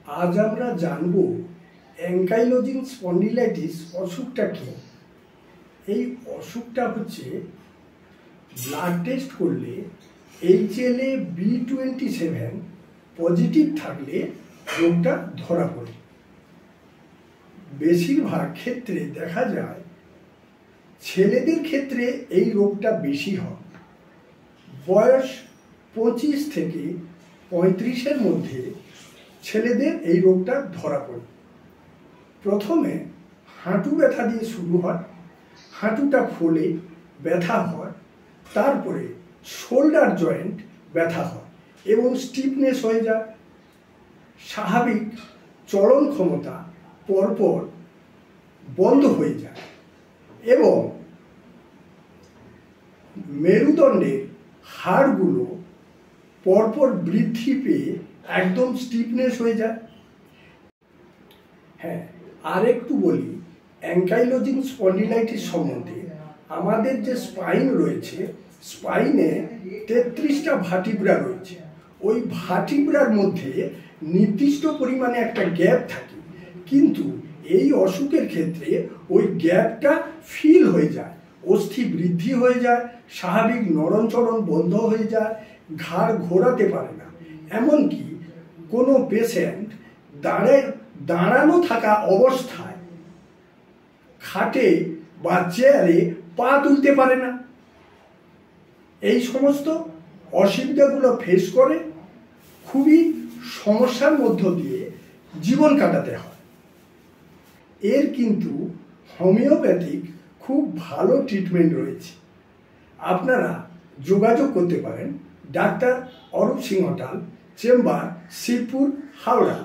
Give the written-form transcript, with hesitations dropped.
আজ আমরা জানব অ্যাঙ্কাইলোজিং স্পন্ডিলাইটিস অসুখটা কি। এই অসুখটা হচ্ছে ব্লাড টেস্ট করলে HLA-B27 পজিটিভ থাকলে রোগটা ধরা পড়ে। বেশিরভাগ ক্ষেত্রে দেখা যায় ছেলেদের ক্ষেত্রে এই রোগটা বেশি হয়। বয়স 25 থেকে 35-এর মধ্যে ছেলেদের এই রোগটা ধরা পড়ে। প্রথমে হাঁটু ব্যথা দিয়ে শুরু হয়, হাঁটুটা ফোলে ব্যথা হয়, তারপরে শোল্ডার জয়েন্ট ব্যথা হয় এবং স্টিফনেস হয়ে যায়। স্বাভাবিক চলন ক্ষমতা পরপর বন্ধ হয়ে যায় এবং মেরুদণ্ডের হাড়গুলো পরপর বৃদ্ধি পেয়ে একদম স্টিফনেস হয়ে যায়। হ্যাঁ, আর একটু বলি অ্যাঙ্কাইলোজিং স্পন্ডিলাইটিস সম্বন্ধে। আমাদের যে স্পাইন রয়েছে, স্পাইনে 33টা ভার্টিব্রা রয়েছে। ওই ভার্টিব্রার মধ্যে নির্দিষ্ট পরিমাণে একটা গ্যাপ থাকে, কিন্তু এই অসুখের ক্ষেত্রে ওই গ্যাপটা ফিল হয়ে যায়, অস্থি বৃদ্ধি হয়ে যায়, স্বাভাবিক নড়নচড়ন বন্ধ হয়ে যায়, ঘাড় ঘোরাতে পারে না। এমনকি কোনো পেশেন্ট দাঁড়ানো থাকা অবস্থায় খাটে বা চেয়ারে পা তুলতে পারে না। এই সমস্ত অসুবিধাগুলো ফেস করে খুবই সমস্যার মধ্য দিয়ে জীবন কাটাতে হয়। এর কিন্তু হোমিওপ্যাথিক খুব ভালো ট্রিটমেন্ট রয়েছে। আপনারা যোগাযোগ করতে পারেন ডাক্তার অরূপ সিংহটাল, চেম্বার শিবপুর, হাওড়া।